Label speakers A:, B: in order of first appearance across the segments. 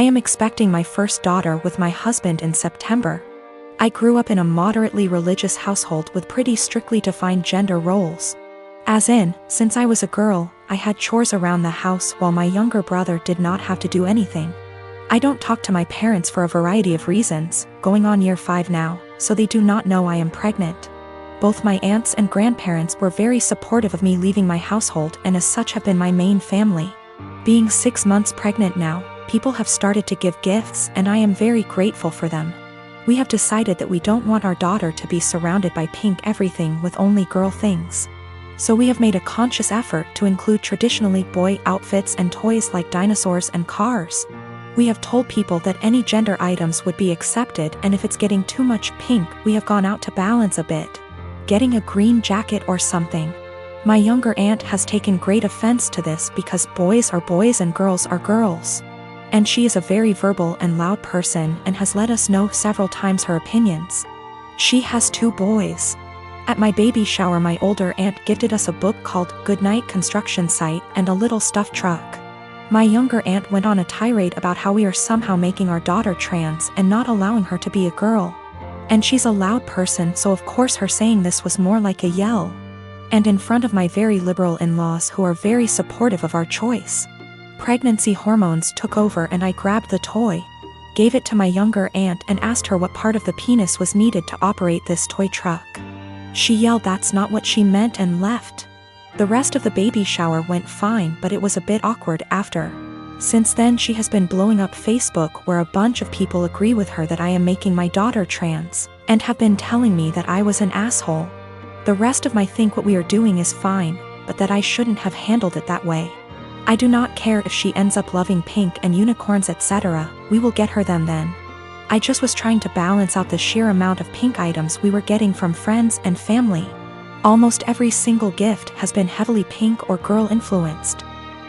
A: I am expecting my first daughter with my husband in September. I grew up in a moderately religious household with pretty strictly defined gender roles. As in, since I was a girl, I had chores around the house while my younger brother did not have to do anything. I don't talk to my parents for a variety of reasons, going on year 5 now, so they do not know I am pregnant. Both my aunts and grandparents were very supportive of me leaving my household and as such have been my main family. Being 6 months pregnant now, people have started to give gifts and I am very grateful for them. We have decided that we don't want our daughter to be surrounded by pink everything with only girl things. So we have made a conscious effort to include traditionally boy outfits and toys like dinosaurs and cars. We have told people that any gender items would be accepted, and if it's getting too much pink, we have gone out to balance a bit. Getting a green jacket or something. My younger aunt has taken great offense to this because boys are boys and girls are girls. And she is a very verbal and loud person and has let us know several times her opinions. She has 2 boys. At my baby shower, my older aunt gifted us a book called Goodnight Construction Site and a little stuffed truck. My younger aunt went on a tirade about how we are somehow making our daughter trans and not allowing her to be a girl. And she's a loud person, so of course her saying this was more like a yell. And in front of my very liberal in-laws who are very supportive of our choice. Pregnancy hormones took over and I grabbed the toy, gave it to my younger aunt and asked her what part of the penis was needed to operate this toy truck. She yelled that's not what she meant and left. The rest of the baby shower went fine, but it was a bit awkward after. Since then she has been blowing up Facebook where a bunch of people agree with her that I am making my daughter trans, and have been telling me that I was an asshole. The rest of my think what we are doing is fine, but that I shouldn't have handled it that way. I do not care if she ends up loving pink and unicorns etc., we will get her them then. I just was trying to balance out the sheer amount of pink items we were getting from friends and family. Almost every single gift has been heavily pink or girl influenced.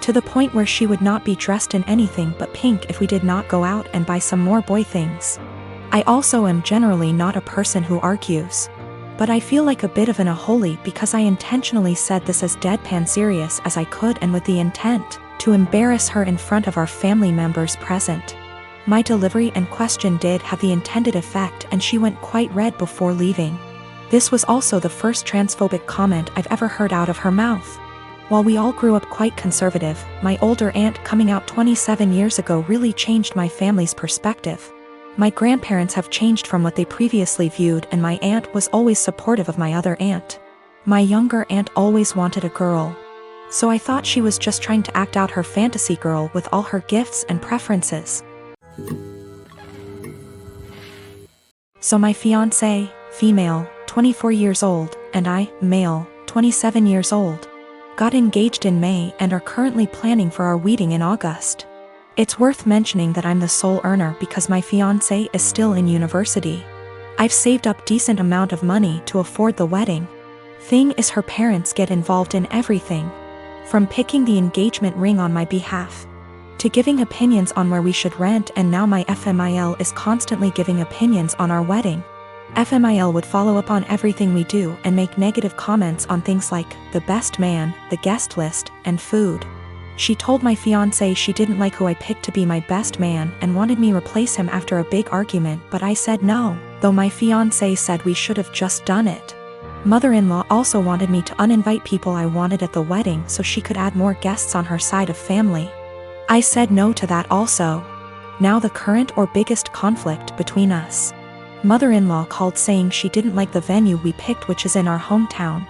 A: To the point where she would not be dressed in anything but pink if we did not go out and buy some more boy things. I also am generally not a person who argues. But I feel like a bit of an unholy because I intentionally said this as deadpan serious as I could and with the intent to embarrass her in front of our family members present. My delivery and question did have the intended effect and she went quite red before leaving. This was also the first transphobic comment I've ever heard out of her mouth. While we all grew up quite conservative, my older aunt coming out 27 years ago really changed my family's perspective. My grandparents have changed from what they previously viewed and my aunt was always supportive of my other aunt. My younger aunt always wanted a girl. So I thought she was just trying to act out her fantasy girl with all her gifts and preferences. So my fiancé, female, 24 years old, and I, male, 27 years old, got engaged in May and are currently planning for our wedding in August. It's worth mentioning that I'm the sole earner because my fiancé is still in university. I've saved up decent amount of money to afford the wedding. Thing is her parents get involved in everything. From picking the engagement ring on my behalf, to giving opinions on where we should rent, and now my FMIL is constantly giving opinions on our wedding. FMIL would follow up on everything we do and make negative comments on things like the best man, the guest list, and food. She told my fiancé she didn't like who I picked to be my best man and wanted me replace him after a big argument, but I said no, though my fiancé said we should have just done it. Mother-in-law also wanted me to uninvite people I wanted at the wedding so she could add more guests on her side of family. I said no to that also. Now the current or biggest conflict between us. Mother-in-law called saying she didn't like the venue we picked, which is in our hometown.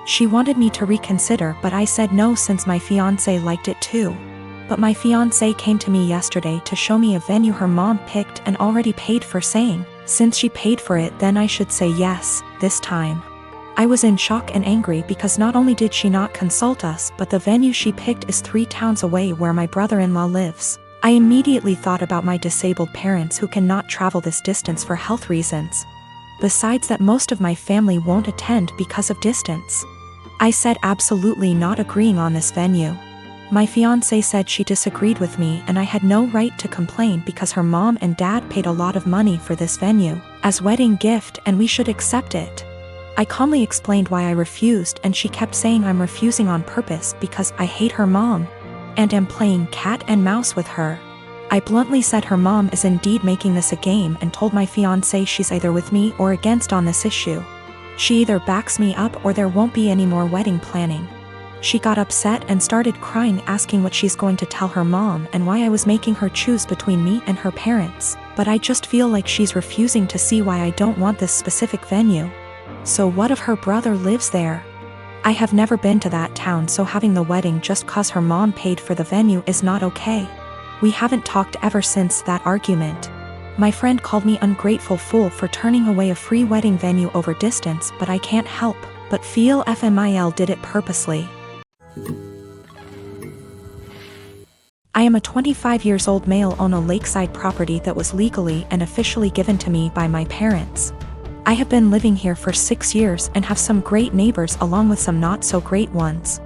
A: She wanted me to reconsider, but I said no since my fiancé liked it too. But my fiancé came to me yesterday to show me a venue her mom picked and already paid for, saying, since she paid for it then I should say yes, this time. I was in shock and angry because not only did she not consult us, but the venue she picked is 3 towns away where my brother-in-law lives. I immediately thought about my disabled parents who cannot travel this distance for health reasons. Besides that, most of my family won't attend because of distance. I said absolutely not agreeing on this venue. My fiancé said she disagreed with me and I had no right to complain because her mom and dad paid a lot of money for this venue as wedding gift and we should accept it. I calmly explained why I refused and she kept saying I'm refusing on purpose because I hate her mom and am playing cat and mouse with her. I bluntly said her mom is indeed making this a game and told my fiancé she's either with me or against on this issue. She either backs me up or there won't be any more wedding planning. She got upset and started crying, asking what she's going to tell her mom and why I was making her choose between me and her parents, but I just feel like she's refusing to see why I don't want this specific venue. So what if her brother lives there? I have never been to that town, so having the wedding just cause her mom paid for the venue is not okay. We haven't talked ever since that argument. My friend called me ungrateful fool for turning away a free wedding venue over distance, but I can't help but feel FMIL did it purposely. I am a 25 years old male on a lakeside property that was legally and officially given to me by my parents. I have been living here for 6 years and have some great neighbors along with some not so great ones.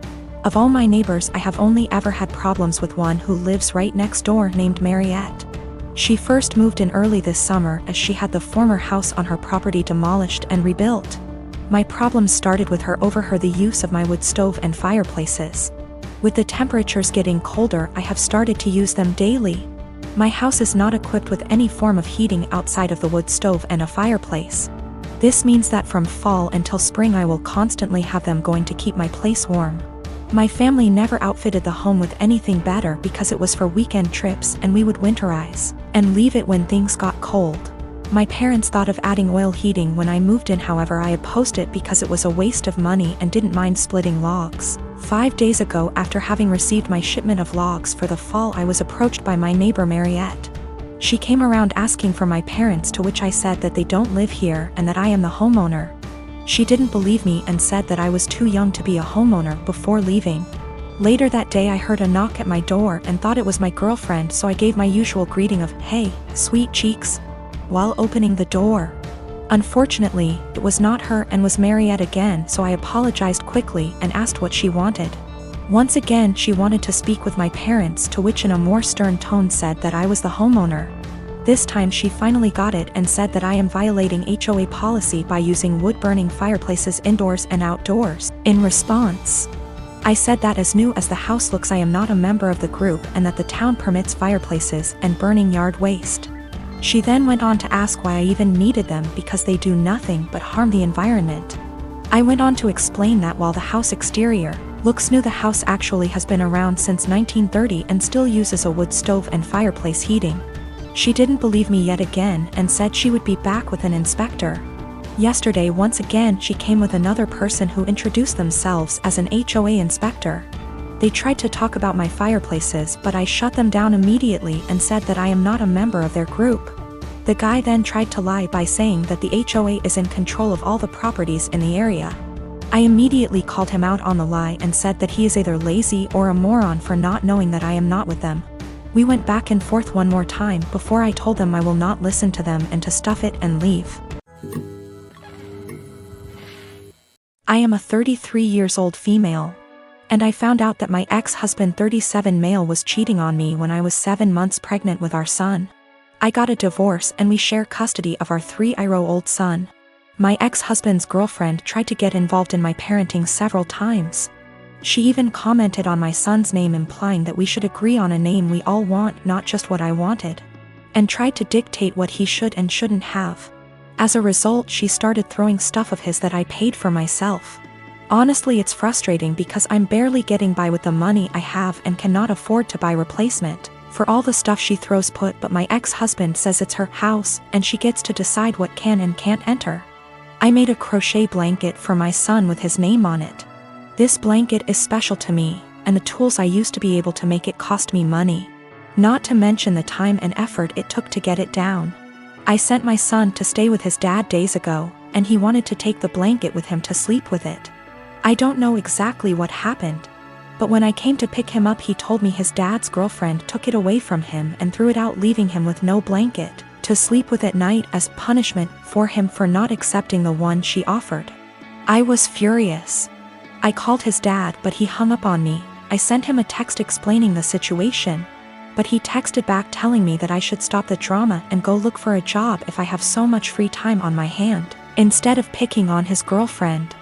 A: Of all my neighbors, I have only ever had problems with one who lives right next door named Mariette. She first moved in early this summer as she had the former house on her property demolished and rebuilt. My problems started with her over the use of my wood stove and fireplaces. With the temperatures getting colder, I have started to use them daily. My house is not equipped with any form of heating outside of the wood stove and a fireplace. This means that from fall until spring I will constantly have them going to keep my place warm. My family never outfitted the home with anything better because it was for weekend trips and we would winterize and leave it when things got cold. My parents thought of adding oil heating when I moved in, however I opposed it because it was a waste of money and didn't mind splitting logs. 5 days ago, after having received my shipment of logs for the fall, I was approached by my neighbor Mariette. She came around asking for my parents, to which I said that they don't live here and that I am the homeowner. She didn't believe me and said that I was too young to be a homeowner before leaving. Later that day I heard a knock at my door and thought it was my girlfriend, so I gave my usual greeting of, "Hey, sweet cheeks," while opening the door. Unfortunately, it was not her and was Mariette again, so I apologized quickly and asked what she wanted. Once again she wanted to speak with my parents, to which in a more stern tone said that I was the homeowner. This time she finally got it and said that I am violating HOA policy by using wood-burning fireplaces indoors and outdoors. In response, I said that as new as the house looks I am not a member of the group and that the town permits fireplaces and burning yard waste. She then went on to ask why I even needed them because they do nothing but harm the environment. I went on to explain that while the house exterior looks new, the house actually has been around since 1930 and still uses a wood stove and fireplace heating. She didn't believe me yet again and said she would be back with an inspector. Yesterday once again she came with another person who introduced themselves as an HOA inspector. They tried to talk about my fireplaces, but I shut them down immediately and said that I am not a member of their group. The guy then tried to lie by saying that the HOA is in control of all the properties in the area. I immediately called him out on the lie and said that he is either lazy or a moron for not knowing that I am not with them. We went back and forth one more time before I told them I will not listen to them and to stuff it and leave. I am a 33 years old female, and I found out that my ex-husband 37 male was cheating on me when I was 7 months pregnant with our son. I got a divorce and we share custody of our 3-year-old son. My ex-husband's girlfriend tried to get involved in my parenting several times. She even commented on my son's name, implying that we should agree on a name we all want, not just what I wanted, and tried to dictate what he should and shouldn't have. As a result, she started throwing stuff of his that I paid for myself. Honestly, it's frustrating because I'm barely getting by with the money I have and cannot afford to buy replacement for all the stuff she throws put, but my ex-husband says it's her house and she gets to decide what can and can't enter. I made a crochet blanket for my son with his name on it. This blanket is special to me, and the tools I used to be able to make it cost me money, not to mention the time and effort it took to get it down. I sent my son to stay with his dad days ago, and he wanted to take the blanket with him to sleep with it. I don't know exactly what happened, but when I came to pick him up he told me his dad's girlfriend took it away from him and threw it out, leaving him with no blanket to sleep with at night as punishment for him for not accepting the one she offered. I was furious. I called his dad, but he hung up on me. I sent him a text explaining the situation, but he texted back telling me that I should stop the drama and go look for a job if I have so much free time on my hand, instead of picking on his girlfriend.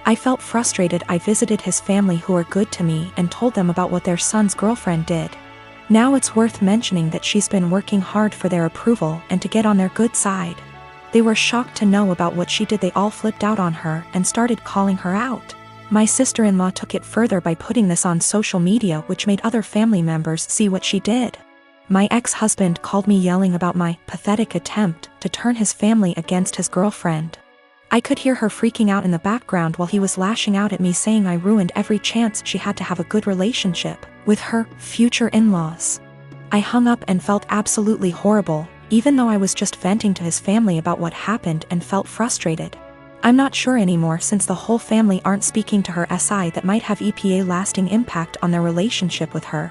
A: I felt frustrated. I visited his family, who are good to me, and told them about what their son's girlfriend did. Now it's worth mentioning that she's been working hard for their approval and to get on their good side. They were shocked to know about what she did. They all flipped out on her and started calling her out. My sister-in-law took it further by putting this on social media, which made other family members see what she did. My ex-husband called me yelling about my pathetic attempt to turn his family against his girlfriend. I could hear her freaking out in the background while he was lashing out at me, saying I ruined every chance she had to have a good relationship with her future in-laws. I hung up and felt absolutely horrible, even though I was just venting to his family about what happened and felt frustrated. I'm not sure anymore, since the whole family aren't speaking to her, that might have a lasting impact on their relationship with her.